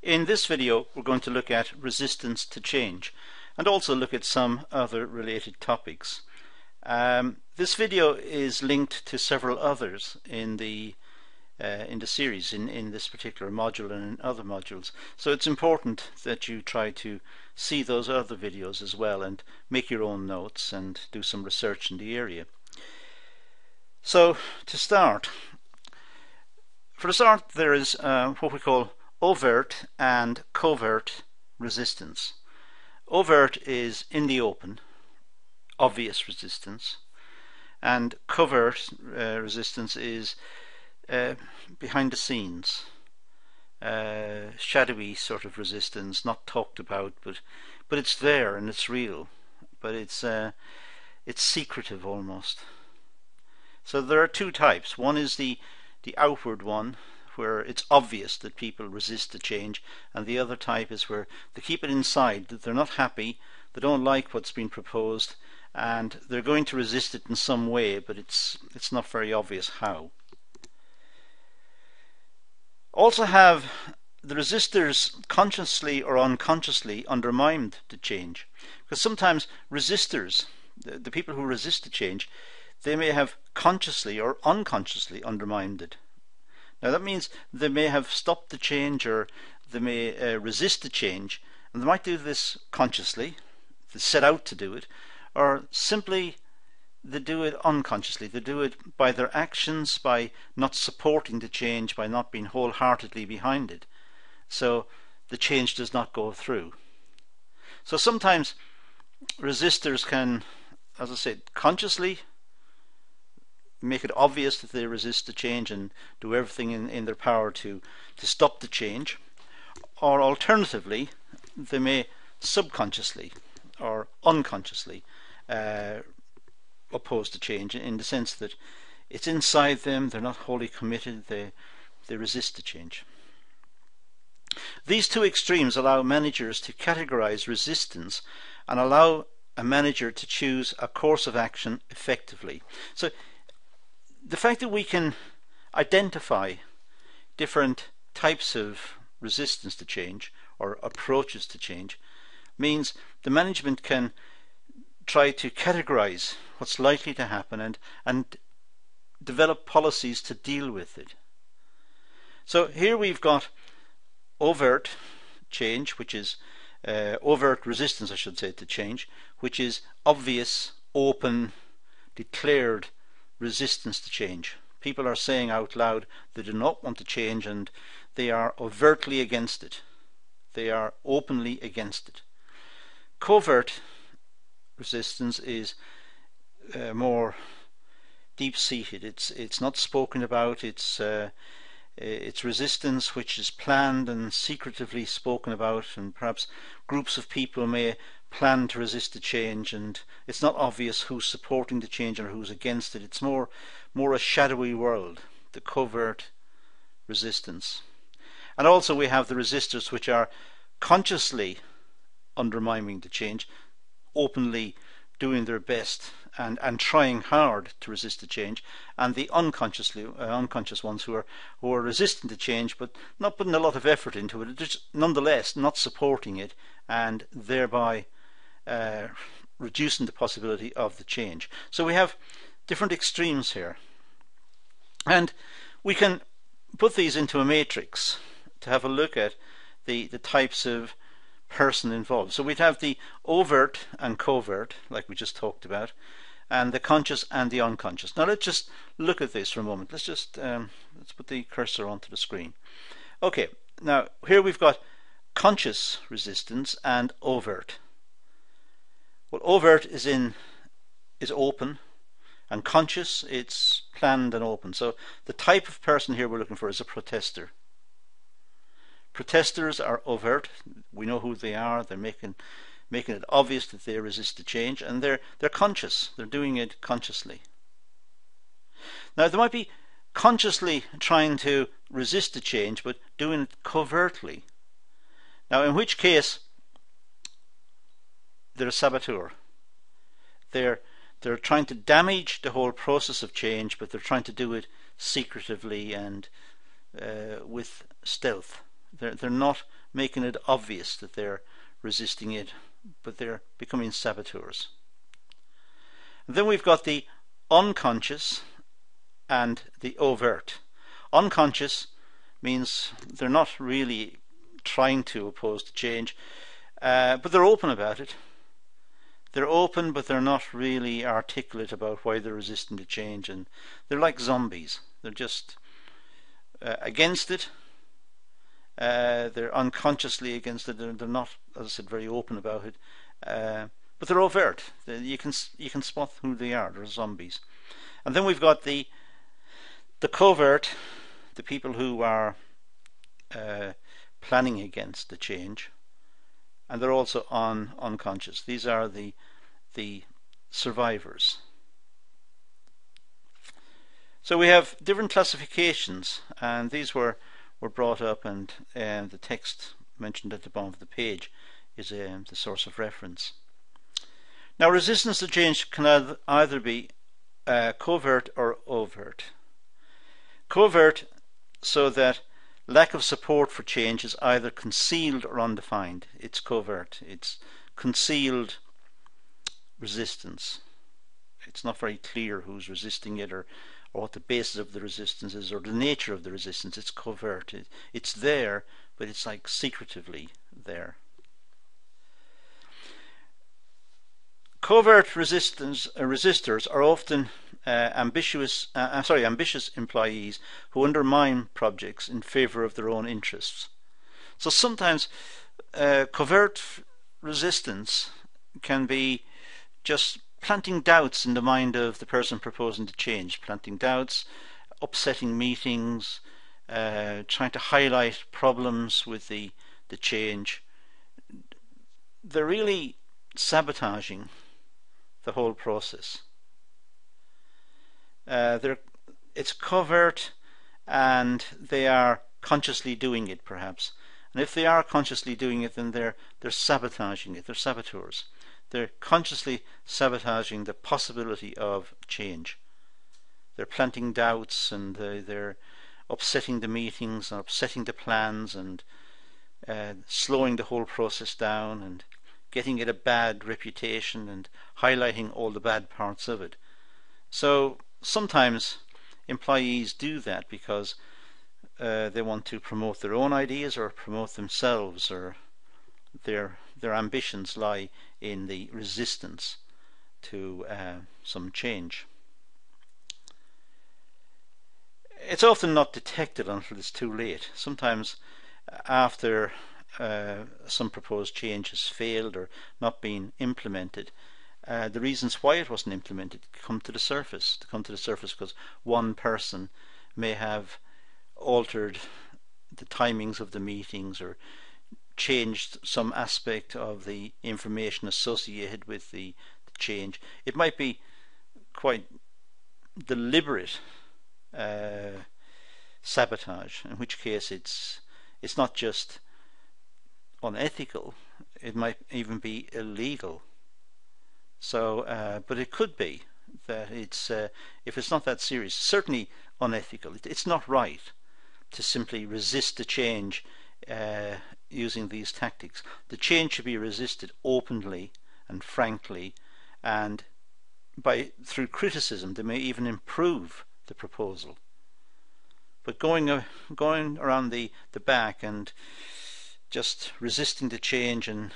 In this video we're going to look at resistance to change and also look at some other related topics. This video is linked to several others in the series, in this particular module and in other modules, so it's important that you try to see those other videos as well and make your own notes and do some research in the area. So to start, there is what we call overt and covert resistance. Overt is in the open, obvious resistance, and covert resistance is behind the scenes, shadowy sort of resistance, not talked about, but it's there and it's real, but it's secretive almost. So there are two types. One is the outward one, where it's obvious that people resist the change, and the other type is where they keep it inside, that they're not happy, they don't like what's been proposed, and they're going to resist it in some way, but it's not very obvious how. Also have the resistors consciously or unconsciously undermined the change, because sometimes resistors, the people who resist the change, they may have consciously or unconsciously undermined it. Now that means they may have stopped the change, or they may resist the change, and they might do this consciously, they set out to do it, or simply they do it unconsciously. They do it by their actions, by not supporting the change, by not being wholeheartedly behind it. So the change does not go through. So sometimes resistors can, as I said, consciously make it obvious that they resist the change and do everything in their power to stop the change, or alternatively they may subconsciously or unconsciously oppose the change, in the sense that it's inside them, they're not wholly committed, they resist the change. These two extremes allow managers to categorize resistance and allow a manager to choose a course of action effectively. So the fact that we can identify different types of resistance to change or approaches to change means the management can try to categorize what's likely to happen and develop policies to deal with it. So here we've got overt change, which is overt resistance, I should say, to change, which is obvious, open, declared resistance to change. People are saying out loud they do not want to change, and they are overtly against it. They are openly against it. Covert resistance is more deep-seated. It's not spoken about. It's resistance which is planned and secretively spoken about, and perhaps groups of people may plan to resist the change, and it's not obvious who's supporting the change or who's against it. It's more a shadowy world, the covert resistance. And also we have the resistors which are consciously undermining the change, openly doing their best and trying hard to resist the change, and the unconscious ones who are resisting the change but not putting a lot of effort into it, just nonetheless not supporting it, and thereby reducing the possibility of the change. So we have different extremes here, and we can put these into a matrix to have a look at the types of person involved. So we'd have the overt and covert, like we just talked about, and the conscious and the unconscious. Now let's just look at this for a moment. Let's just let's put the cursor onto the screen. Okay, now here we've got conscious resistance and overt. Well, overt is open, and conscious, it's planned and open. So the type of person here we're looking for is a protester. Protesters are overt. We know who they are. They're making it obvious that they resist the change, and they're conscious. They're doing it consciously. Now they might be consciously trying to resist the change, but doing it covertly. Now in which case they're a saboteur. They're trying to damage the whole process of change, but they're trying to do it secretively and with stealth. They're not making it obvious that they're resisting it, but they're becoming saboteurs. And then we've got the unconscious and the overt. Unconscious means they're not really trying to oppose the change, but they're open about it. They're open, but they're not really articulate about why they're resisting the change, and they're like zombies. They're just against it. They're unconsciously against it. They're not, as I said, very open about it, but they're overt. You can spot who they are. They're zombies. And then we've got the covert, the people who are planning against the change, and they're also unconscious. These are the survivors. So we have different classifications, and these were brought up, and the text mentioned at the bottom of the page is the source of reference. Now, resistance to change can either be covert or overt. Covert, so that lack of support for change is either concealed or undefined. It's covert. It's concealed resistance. It's not very clear who's resisting it, or what the basis of the resistance is, or the nature of the resistance. It's covert. It's there, but it's like secretively there. Covert resistors are often ambitious employees who undermine projects in favor of their own interests. So sometimes covert resistance can be just planting doubts in the mind of the person proposing the change, planting doubts, upsetting meetings, trying to highlight problems with the change. They're really sabotaging the whole process. It's covert, and they are consciously doing it, perhaps. And if they are consciously doing it, then they're sabotaging it. They're saboteurs. They're consciously sabotaging the possibility of change. They're planting doubts, and they're upsetting the meetings and upsetting the plans, and slowing the whole process down, and getting it a bad reputation, and highlighting all the bad parts of it. So sometimes employees do that because they want to promote their own ideas or promote themselves, or their ambitions lie in the resistance to some change. It's often not detected until it's too late. Sometimes after some proposed change has failed or not been implemented, the reasons why it wasn't implemented come to the surface. They come to the surface because one person may have altered the timings of the meetings, or changed some aspect of the information associated with the change. It might be quite deliberate sabotage, in which case it's not just unethical, it might even be illegal. So, but it could be that it's if it's not that serious, certainly unethical. It's not right to simply resist the change using these tactics. The change should be resisted openly and frankly, and through criticism they may even improve the proposal. But going around the back and just resisting the change, and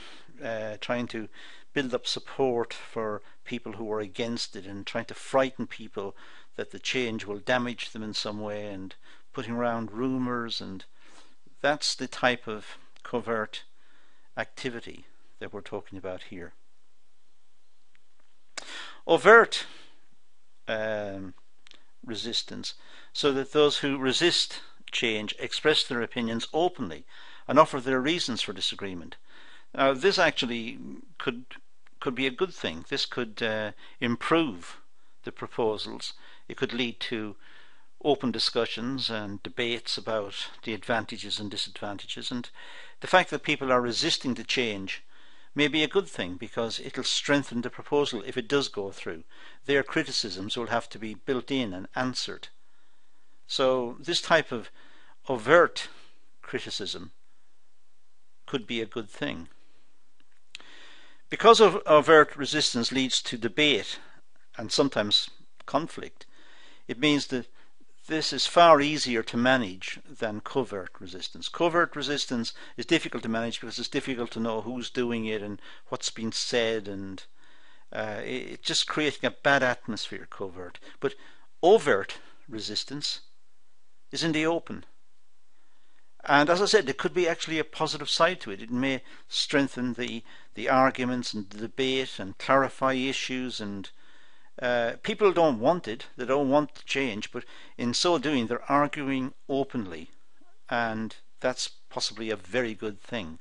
trying to build up support for people who are against it, and trying to frighten people that the change will damage them in some way, and putting around rumours, and that's the type of covert activity that we're talking about here. Overt resistance, so that those who resist change express their opinions openly and offer their reasons for disagreement. Now, this actually could be a good thing. This could improve the proposals. It could lead to open discussions and debates about the advantages and disadvantages, and the fact that people are resisting the change may be a good thing, because it'll strengthen the proposal if it does go through. Their criticisms will have to be built in and answered. So this type of overt criticism could be a good thing. Because of overt resistance leads to debate and sometimes conflict, it means that this is far easier to manage than covert resistance. Covert resistance is difficult to manage because it's difficult to know who's doing it and what's been said, and it's just creating a bad atmosphere, covert. But overt resistance is in the open. And as I said, there could be actually a positive side to it. It may strengthen the arguments and the debate and clarify issues, and people don't want it, they don't want the change, but in so doing they're arguing openly, and that's possibly a very good thing,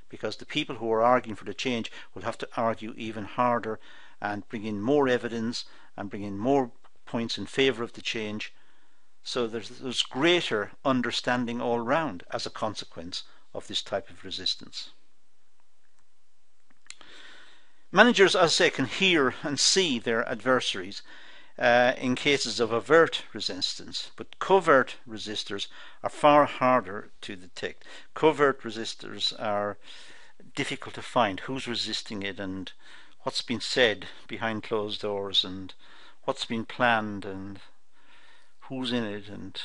because the people who are arguing for the change will have to argue even harder and bring in more evidence and bring in more points in favour of the change. So there's greater understanding all round as a consequence of this type of resistance. Managers, as I say, can hear and see their adversaries in cases of overt resistance, but covert resistors are far harder to detect. Covert resistors are difficult to find. Who's resisting it, and what's been said behind closed doors, and what's been planned, and who's in it, and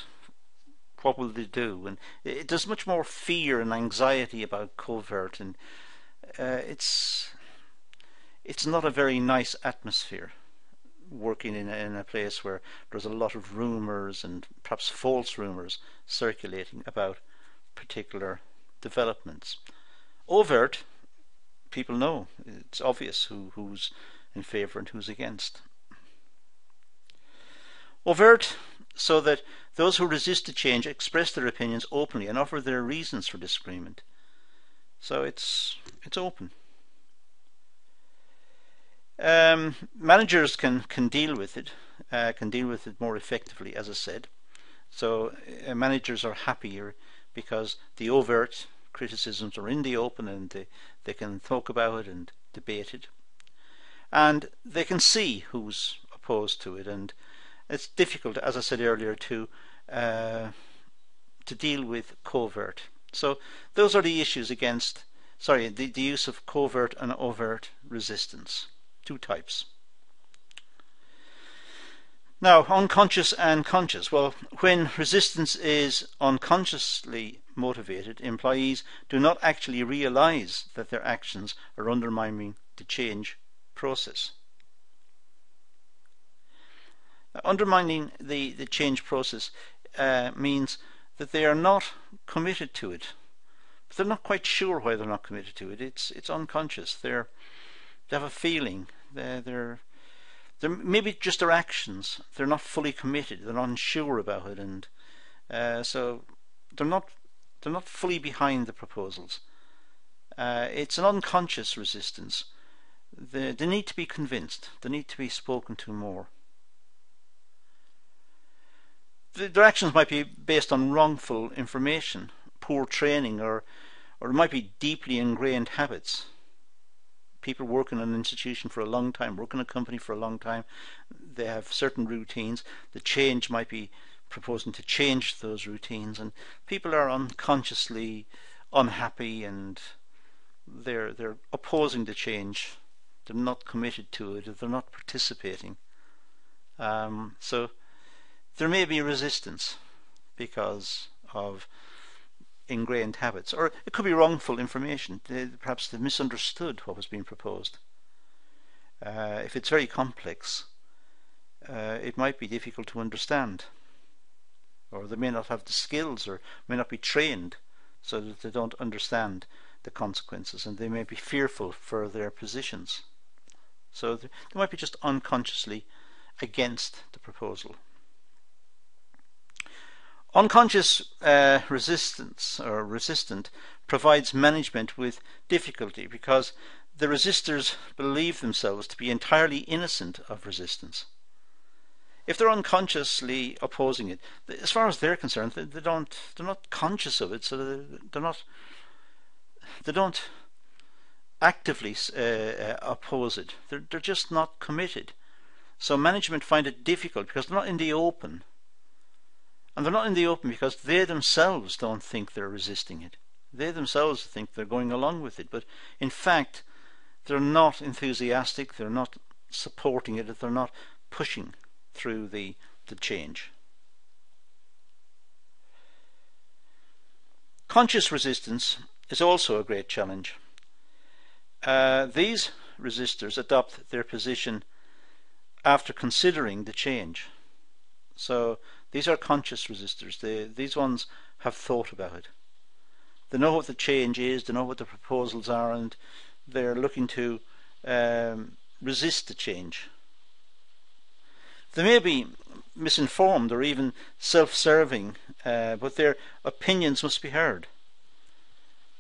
what will they do? And there's much more fear and anxiety about covert, and it's not a very nice atmosphere working in a place where there's a lot of rumours and perhaps false rumours circulating about particular developments. Overt, people know, it's obvious who's in favour and who's against. Overt, so that those who resist the change express their opinions openly and offer their reasons for disagreement. So it's open. Managers can deal with it, more effectively, as I said. So managers are happier because the overt criticisms are in the open, and they can talk about it and debate it, and they can see who's opposed to it. And it's difficult, as I said earlier, to deal with covert. So those are the issues against, the use of covert and overt resistance. Two types. Now, unconscious and conscious. Well, when resistance is unconsciously motivated, employees do not actually realize that their actions are undermining the change process. Undermining the change process means that they are not committed to it, but they're not quite sure why they're not committed to it. It's unconscious. They have a feeling. They're maybe just their actions. They're not fully committed. They're not unsure about it, and so they're not fully behind the proposals. It's an unconscious resistance. They need to be convinced. They need to be spoken to more. Their actions might be based on wrongful information, poor training, or it might be deeply ingrained habits. People work in an institution for a long time, work in a company for a long time. They have certain routines. The change might be proposing to change those routines, and people are unconsciously unhappy, and they're opposing the change. They're not committed to it. They're not participating. So there may be resistance because of ingrained habits, or it could be wrongful information. Perhaps they misunderstood what was being proposed. If it's very complex, it might be difficult to understand, or they may not have the skills, or may not be trained, so that they don't understand the consequences, and they may be fearful for their positions. So they might be just unconsciously against the proposal. Unconscious resistance or resistant provides management with difficulty because the resistors believe themselves to be entirely innocent of resistance. If they're unconsciously opposing it, as far as they're concerned, they're not conscious of it, so they don't actively oppose it. They're just not committed. So management find it difficult because they're not in the open. And they're not in the open because they themselves don't think they're resisting it. They themselves think they're going along with it, but in fact they're not enthusiastic, they're not supporting it, they're not pushing through the change. Conscious resistance is also a great challenge. These resistors adopt their position after considering the change. So these are conscious resistors. These ones have thought about it. They know what the change is, they know what the proposals are, and they're looking to resist the change. They may be misinformed or even self-serving, but their opinions must be heard.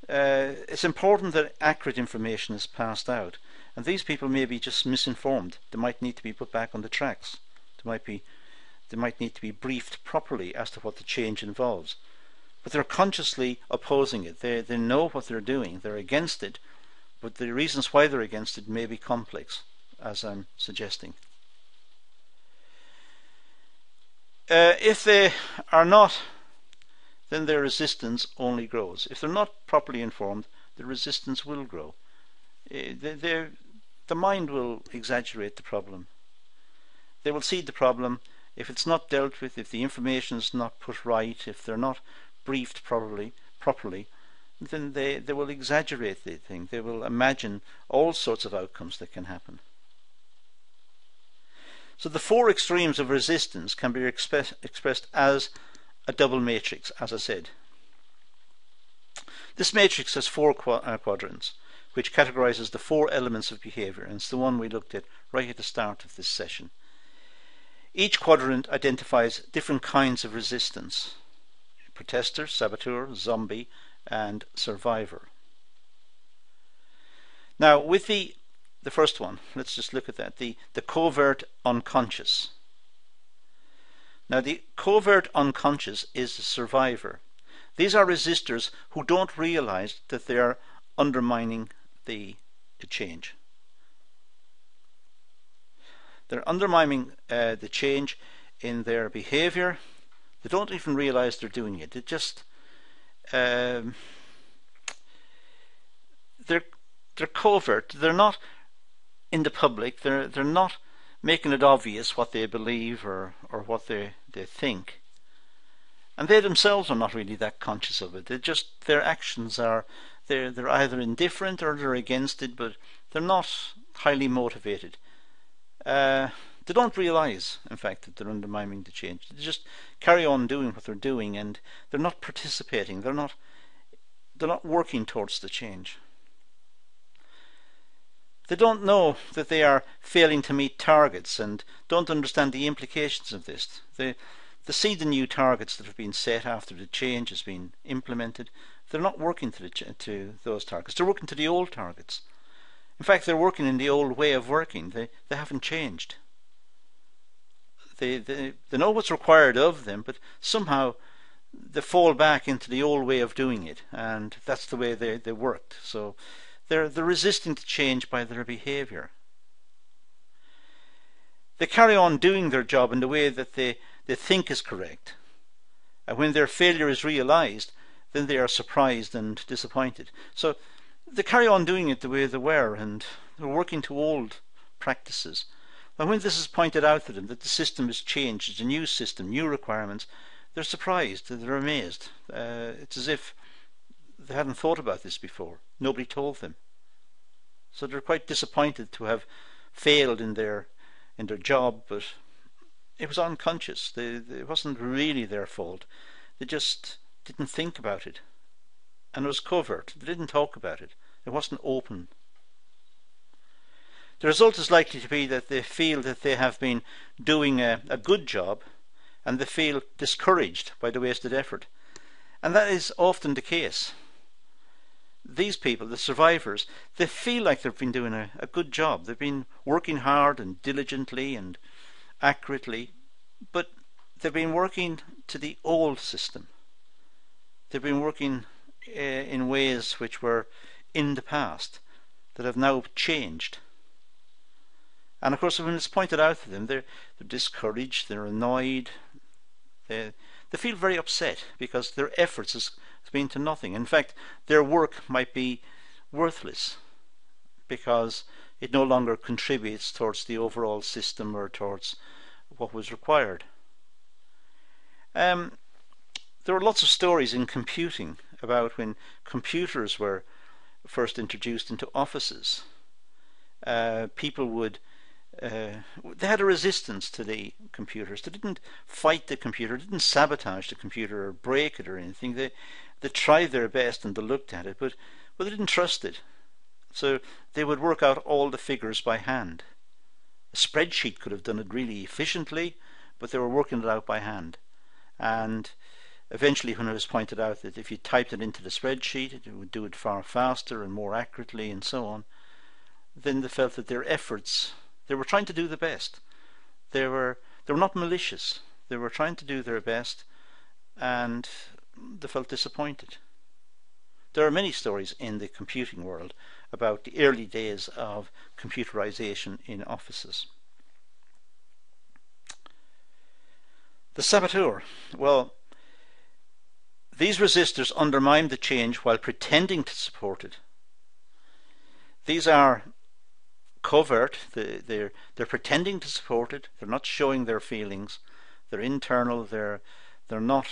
It's important that accurate information is passed out, and these people may be just misinformed. They might need to be put back on the tracks. They might need to be briefed properly as to what the change involves. But they're consciously opposing it. They know what they're doing. They're against it, but the reasons why they're against it may be complex, as I'm suggesting. If they are not, then their resistance only grows. If they're not properly informed, the resistance will grow. The mind will exaggerate the problem. They will see the problem. If it's not dealt with, if the information is not put right, if they're not briefed properly, then they will exaggerate the thing. They will imagine all sorts of outcomes that can happen. So the four extremes of resistance can be expressed as a double matrix, as I said. This matrix has four quadrants, which categorizes the four elements of behavior, and it's the one we looked at right at the start of this session. Each quadrant identifies different kinds of resistance: protester, saboteur, zombie, and survivor. Now, with the first one, let's just look at that, the covert unconscious. Now, the covert unconscious is the survivor. These are resistors who don't realize that they are undermining the change. They're undermining the change in their behavior. They don't even realize they're doing it. It just they're covert. They're not in the public. They're not making it obvious what they believe or what they think. And they themselves are not really that conscious of it. Their actions are they're either indifferent or they're against it, but they're not highly motivated. They don't realize, in fact, that they're undermining the change. They just carry on doing what they're doing, and they're not participating. They're not working towards the change. They don't know that they are failing to meet targets and don't understand the implications of this. They see the new targets that have been set after the change has been implemented. They're not working to those targets. They're working to the old targets. In fact, they're working in the old way of working. They haven't changed. They know what's required of them, but somehow they fall back into the old way of doing it, and that's the way they worked. So they're resisting to change by their behavior. They carry on doing their job in the way that they think is correct. And when their failure is realized, then they are surprised and disappointed. So they carry on doing it the way they were, and they're working to old practices. And when this is pointed out to them, that the system has changed, it's a new system, new requirements, they're surprised, they're amazed. It's as if they hadn't thought about this before. Nobody told them. So they're quite disappointed to have failed in their job, but it was unconscious. It wasn't really their fault. They just didn't think about it. And it was covert. They didn't talk about it. It wasn't open. The result is likely to be that they feel that they have been doing a good job, and they feel discouraged by the wasted effort. And that is often the case. These people, the survivors, they feel like they've been doing a good job. They've been working hard and diligently and accurately, but they've been working to the old system. They've been working in ways which were in the past, that have now changed. And of course, when it's pointed out to them, they're discouraged, they're annoyed, they feel very upset because their efforts has been to nothing. In fact, their work might be worthless because it no longer contributes towards the overall system or towards what was required. There are lots of stories in computing about when computers were first introduced into offices. People would they had a resistance to the computers. They didn't fight the computer, didn't sabotage the computer or break it or anything. They tried their best and they looked at it, but they didn't trust it. So they would work out all the figures by hand. A spreadsheet could have done it really efficiently, but they were working it out by hand. And eventually, when it was pointed out that if you typed it into the spreadsheet, it would do it far faster and more accurately and so on, then they felt that their efforts, they were trying to do the best. They were not malicious. They were trying to do their best, and they felt disappointed. There are many stories in the computing world about the early days of computerization in offices. The saboteur. Well, these resistors undermine the change while pretending to support it. These are covert. They're pretending to support it. They're not showing their feelings. They're internal. They're not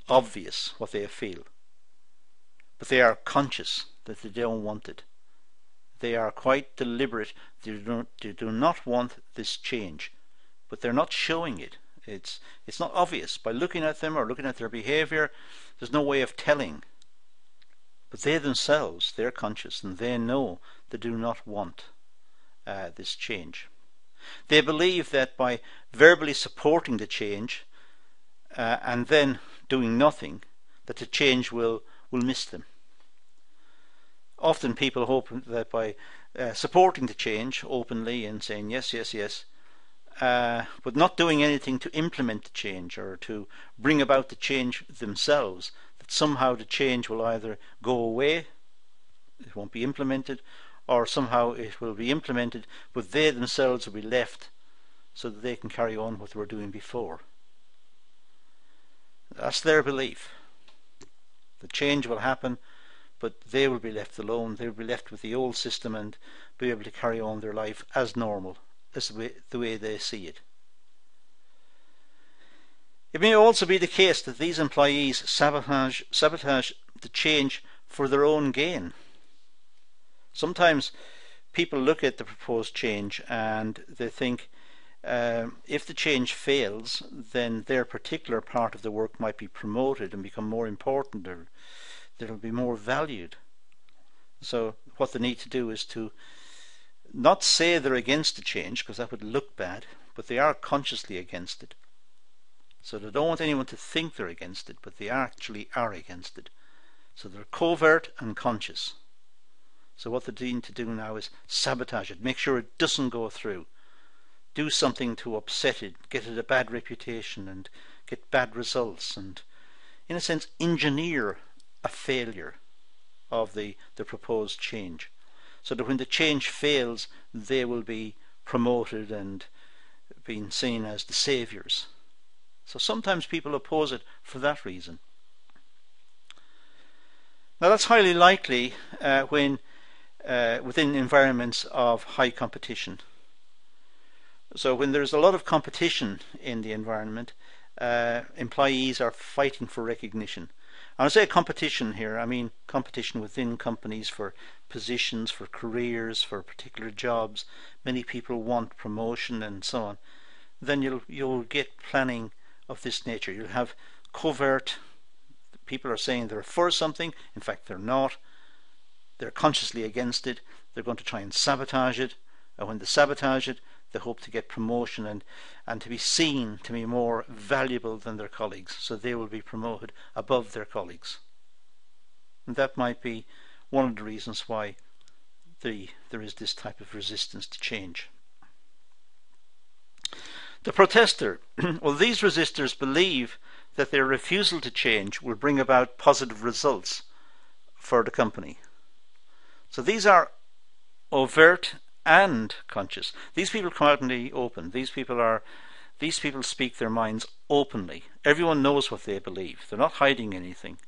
obvious what they feel. But they are conscious that they don't want it. They are quite deliberate. They do not want this change, but they're not showing it. It's not obvious. By looking at them or looking at their behavior, there's no way of telling. But they themselves, they're conscious and they know they do not want this change. They believe that by verbally supporting the change and then doing nothing, that the change will miss them. Often people hope that by supporting the change openly and saying yes, yes, yes, but not doing anything to implement the change or to bring about the change themselves, that somehow the change will either go away, it won't be implemented, or somehow it will be implemented, but they themselves will be left so that they can carry on what they were doing before. That's their belief. The change will happen, but they will be left alone. They will be left with the old system and be able to carry on their life as normal, as the way they see it. It may also be the case that these employees sabotage the change for their own gain. Sometimes people look at the proposed change and they think if the change fails, then their particular part of the work might be promoted and become more important, or that will be more valued. So what they need to do is to not say they're against the change, because that would look bad, but they are consciously against it. So they don't want anyone to think they're against it, but they actually are against it. So they're covert and conscious. So what they need to do now is sabotage it, make sure it doesn't go through. Do something to upset it, get it a bad reputation and get bad results, and in a sense engineer a failure of the proposed change, so that when the change fails they will be promoted and being seen as the saviours. So sometimes people oppose it for that reason. Now that's highly likely when within environments of high competition. So when there's a lot of competition in the environment, employees are fighting for recognition. And I say competition here, I mean competition within companies for positions, for careers, for particular jobs. Many people want promotion and so on. Then you'll get planning of this nature. You'll have covert. People are saying they're for something, in fact they're not. They're consciously against it. They're going to try and sabotage it, and when they sabotage it, they hope to get promotion and to be seen to be more valuable than their colleagues, so they will be promoted above their colleagues. And that might be one of the reasons why there is this type of resistance to change. The protester. Well, these resistors believe that their refusal to change will bring about positive results for the company. So these are overt and conscious. These people come out in the open. These people speak their minds openly. Everyone knows what they believe. They're not hiding anything.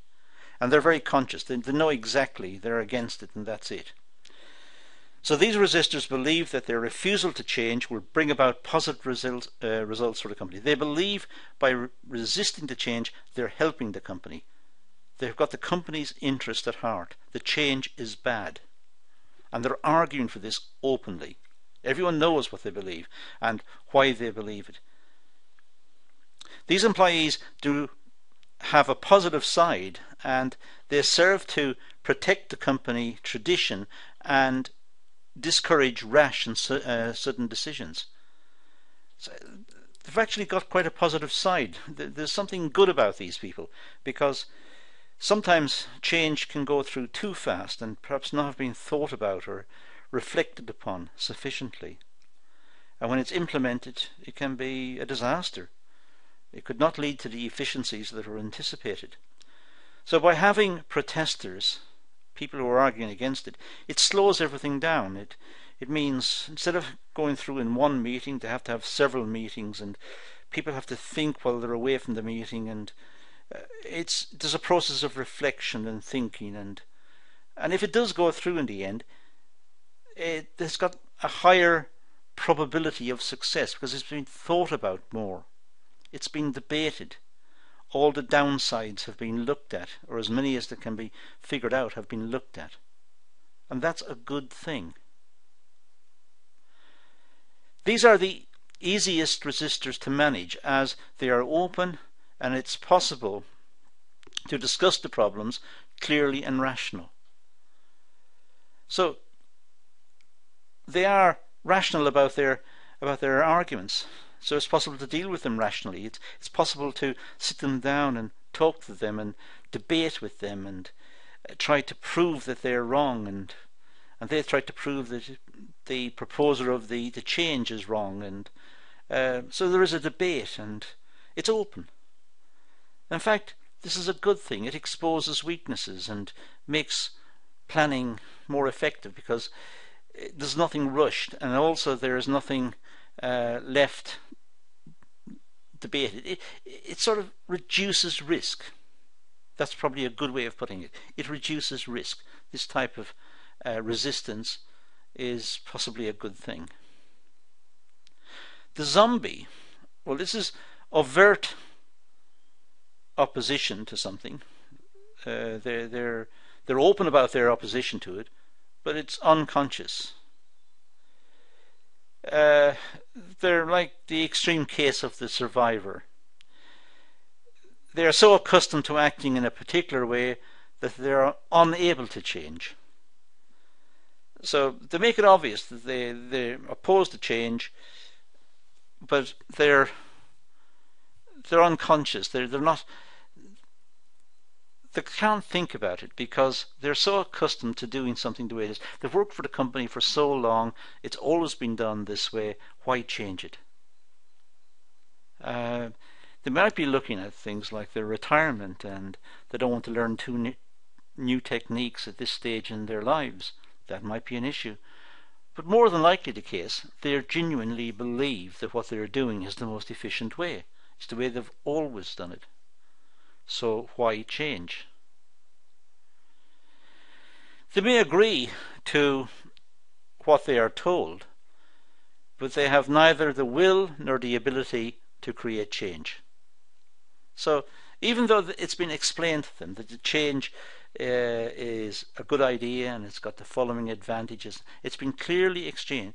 and they're very conscious. They know exactly they're against it, and that's it. So these resistors believe that their refusal to change will bring about positive results for the company. They believe by resisting the change, they're helping the company. They've got the company's interest at heart. The change is bad. And they're arguing for this openly. Everyone knows what they believe and why they believe it. These employees do have a positive side, and they serve to protect the company tradition and discourage rash and sudden decisions. So they've actually got quite a positive side. There's something good about these people, because sometimes change can go through too fast and perhaps not have been thought about or reflected upon sufficiently. And when it's implemented, it can be a disaster. It could not lead to the efficiencies that were anticipated. So by having protesters, people who are arguing against it, it slows everything down. It means instead of going through in one meeting, they have to have several meetings, and people have to think while they're away from the meeting, and there's a process of reflection and thinking, and if it does go through in the end, it's got a higher probability of success because it's been thought about more. It's been debated. All the downsides have been looked at, or as many as that can be figured out have been looked at. And that's a good thing. These are the easiest resistors to manage, as they are open and it's possible to discuss the problems clearly and rational. So they are rational about their arguments. So it's possible to deal with them rationally. It's possible to sit them down and talk to them and debate with them and try to prove that they're wrong, and they try to prove that the proposer of the change is wrong, and so there is a debate, and it's open. In fact, this is a good thing. It exposes weaknesses and makes planning more effective, because there's nothing rushed, and also there is nothing left debated. It sort of reduces risk. That's probably a good way of putting it. It reduces risk. This type of resistance is possibly a good thing. The zombie, well, this is overt opposition to something. They're open about their opposition to it, but it's unconscious. They're like the extreme case of the survivor. They are so accustomed to acting in a particular way that they are unable to change. So they make it obvious that they oppose the change, but they're unconscious. They're not. They can't think about it because they're so accustomed to doing something the way it is. They've worked for the company for so long, it's always been done this way, why change it? They might be looking at things like their retirement, and they don't want to learn two new techniques at this stage in their lives. That might be an issue. But more than likely the case, they genuinely believe that what they're doing is the most efficient way. It's the way they've always done it. So why change? They may agree to what they are told, but they have neither the will nor the ability to create change. So even though it's been explained to them that the change is a good idea and it's got the following advantages, it's been clearly explained,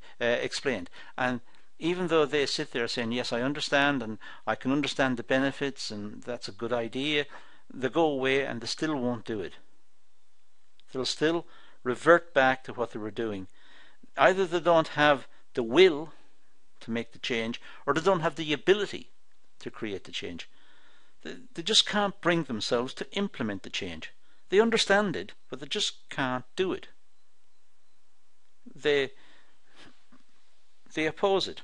and even though they sit there saying, yes, I understand, and I can understand the benefits, and that's a good idea, they go away and they still won't do it. They'll still revert back to what they were doing. Either they don't have the will to make the change, or they don't have the ability to create the change. They just can't bring themselves to implement the change. They understand it, but they just can't do it. They oppose it.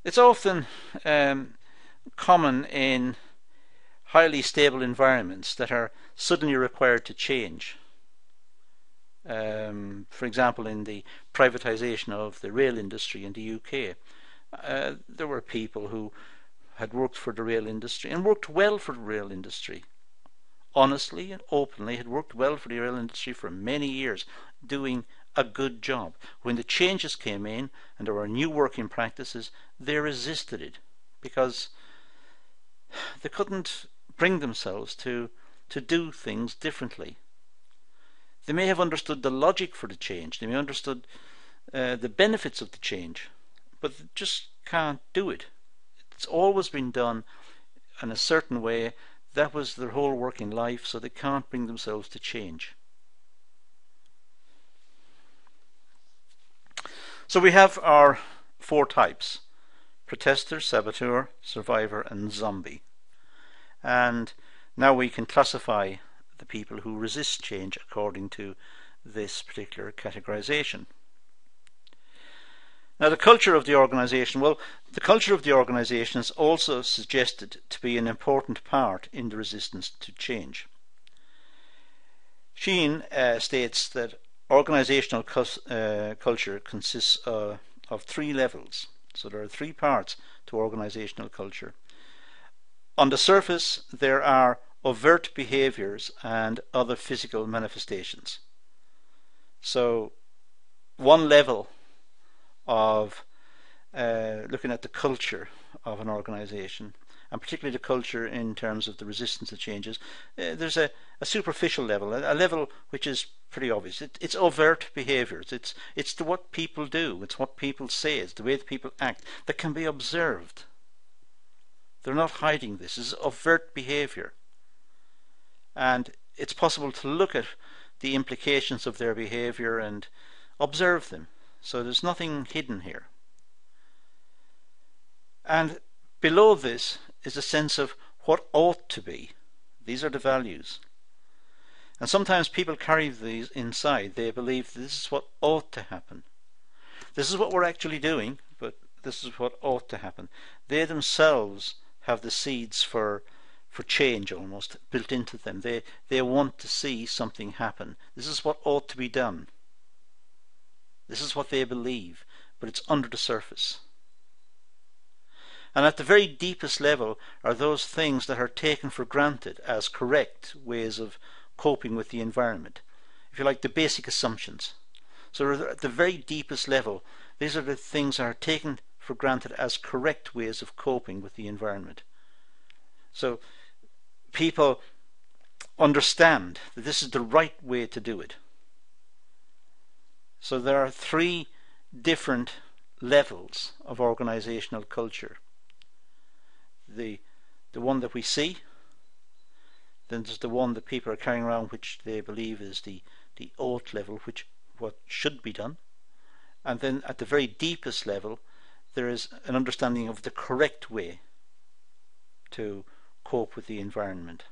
It's often common in highly stable environments that are suddenly required to change. For example, in the privatization of the rail industry in the UK, there were people who had worked for the rail industry and worked well for the rail industry. Honestly and openly had worked well for the rail industry for many years, doing a good job. When the changes came in and there were new working practices, they resisted it because they couldn't bring themselves to do things differently. They may have understood the logic for the change, they may have understood the benefits of the change, but they just can't do it. It's always been done in a certain way. That was their whole working life, so they can't bring themselves to change. So we have our 4 types: protester, saboteur, survivor, and zombie. And now we can classify the people who resist change according to this particular categorization. Now, the culture of the organization. Well, the culture of the organization is also suggested to be an important part in the resistance to change. Sheen states that organizational culture consists of 3 levels. So there are 3 parts to organizational culture. On the surface, there are overt behaviors and other physical manifestations. So one level of looking at the culture of an organization, and particularly the culture in terms of the resistance to changes, there's a superficial level, a level which is pretty obvious. It's overt behaviors. It's what people do. It's what people say. It's the way that people act that can be observed. They're not hiding this. This is overt behavior. And it's possible to look at the implications of their behavior and observe them. So there's nothing hidden here. And below this is a sense of what ought to be. These are the values. And sometimes people carry these inside. They believe this is what ought to happen. This is what we're actually doing, but this is what ought to happen. They themselves have the seeds for change almost built into them. They want to see something happen. This is what ought to be done. This is what they believe, but it's under the surface. And at the very deepest level are those things that are taken for granted as correct ways of coping with the environment. If you like, the basic assumptions. So at the very deepest level, these are the things that are taken for granted as correct ways of coping with the environment. So people understand that this is the right way to do it. So there are 3 different levels of organizational culture. The one that we see, then there's the one that people are carrying around which they believe is the ought level, which what should be done. And then at the very deepest level there is an understanding of the correct way to cope with the environment.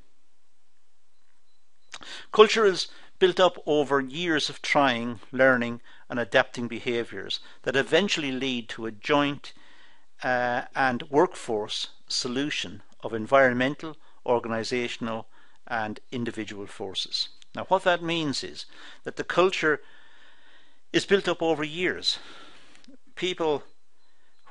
Culture is built up over years of trying, learning and adapting behaviors that eventually lead to a joint and workforce solution of environmental, organizational and individual forces. Now what that means is that the culture is built up over years. People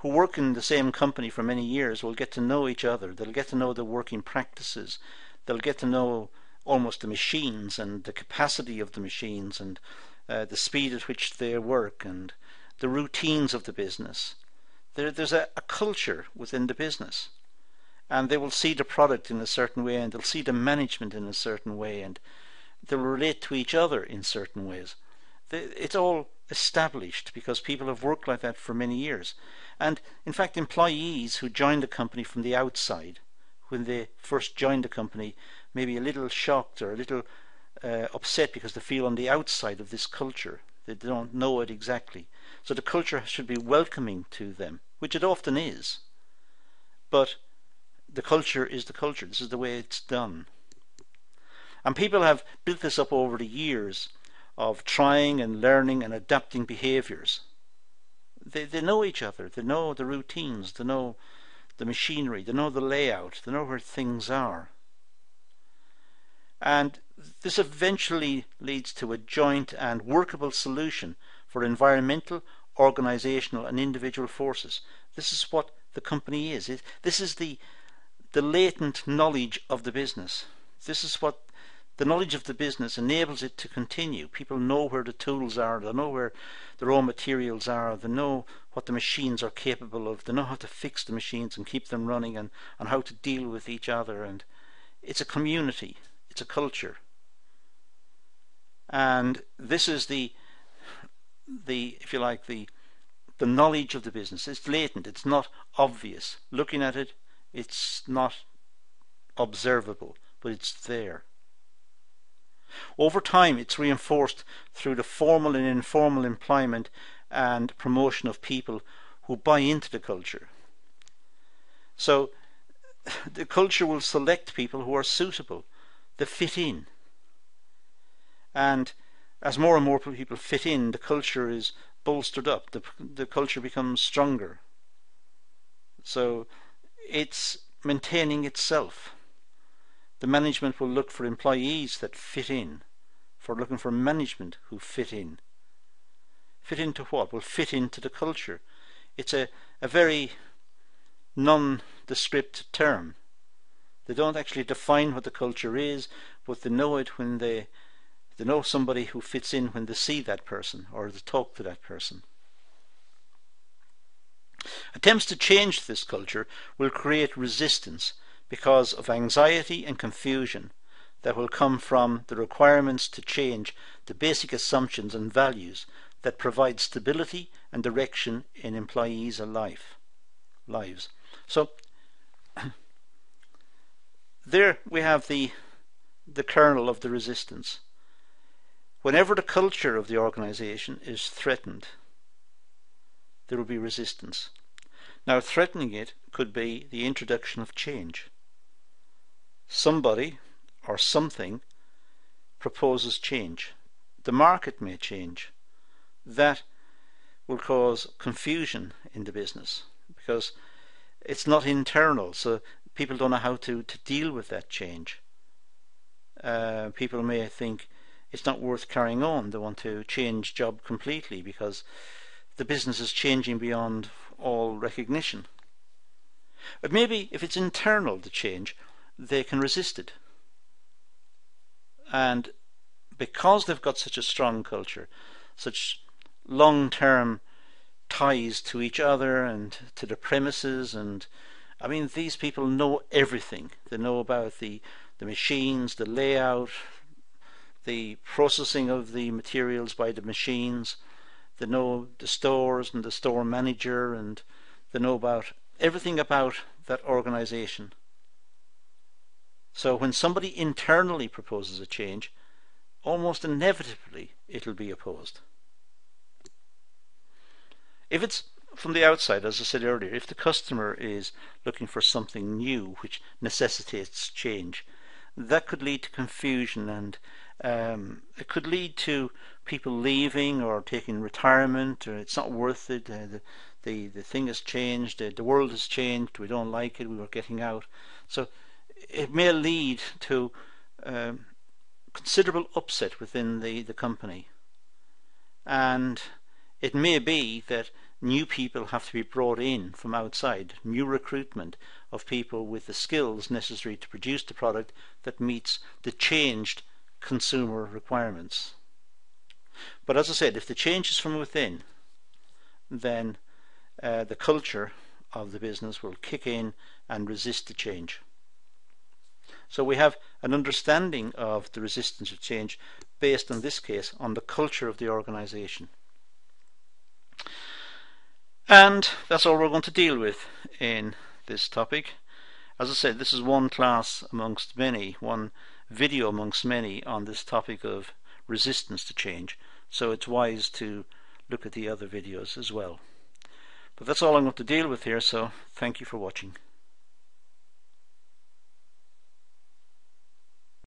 who work in the same company for many years will get to know each other. They'll get to know the working practices. They'll get to know almost the machines and the capacity of the machines and the speed at which they work and the routines of the business. There's a culture within the business, and they will see the product in a certain way and they'll see the management in a certain way and they'll relate to each other in certain ways. It's all established because people have worked like that for many years. And in fact, employees who join the company from the outside, when they first join the company, may be a little shocked or a little upset because they feel on the outside of this culture. They don't know it exactly. So the culture should be welcoming to them, which it often is. But the culture is the culture. This is the way it's done. And people have built this up over the years of trying and learning and adapting behaviors. They know each other. They know the routines. They know the machinery. They know the layout. They know where things are. And this eventually leads to a joint and workable solution for environmental, organizational and individual forces. This is what the company is. This is the latent knowledge of the business. This is what the knowledge of the business enables it to continue. People know where the tools are, they know where the raw materials are, they know what the machines are capable of, they know how to fix the machines and keep them running, and how to deal with each other. And it's a community, it's a culture. And this is the if you like, the knowledge of the business. It's latent, it's not obvious. Looking at it, it's not observable, but it's there. Over time, it's reinforced through the formal and informal employment and promotion of people who buy into the culture. So the culture will select people who are suitable, that fit in. And as more and more people fit in, the culture is bolstered up, the culture becomes stronger. So it's maintaining itself. The management will look for employees that fit in, looking for management who fit in. Fit into what? Well, fit into the culture. It's a very nondescript term. They don't actually define what the culture is, but they know it when they know somebody who fits in when they see that person or they talk to that person. Attempts to change this culture will create resistance because of anxiety and confusion that will come from the requirements to change the basic assumptions and values that provide stability and direction in employees' lives. So there we have the kernel of the resistance. Whenever the culture of the organization is threatened, there will be resistance. Now, threatening it could be the introduction of change. Somebody or something proposes change. The market may change. That will cause confusion in the business because it's not internal, so people don't know how to deal with that change. People may think it's not worth carrying on. They want to change job completely because the business is changing beyond all recognition. But maybe if it's internal, the change, they can resist it. And because they've got such a strong culture, such long-term ties to each other and to the premises, and I mean, these people know everything. They know about the machines, the layout, the processing of the materials by the machines. They know the stores and the store manager, and they know about everything about that organization. So when somebody internally proposes a change, almost inevitably it'll be opposed. If it's from the outside, as I said earlier, if the customer is looking for something new which necessitates change, that could lead to confusion, and it could lead to people leaving or taking retirement, or it's not worth it, the thing has changed, the world has changed, we don't like it, we were getting out. So it may lead to considerable upset within the company, and it may be that new people have to be brought in from outside, new recruitment of people with the skills necessary to produce the product that meets the changed consumer requirements. But as I said, if the change is from within, then the culture of the business will kick in and resist the change. So we have an understanding of the resistance to change based, in this case, on the culture of the organization. And that's all we're going to deal with in this topic. As I said, this is one class amongst many, one video amongst many on this topic of resistance to change. So it's wise to look at the other videos as well. But that's all I'm going to deal with here, so thank you for watching.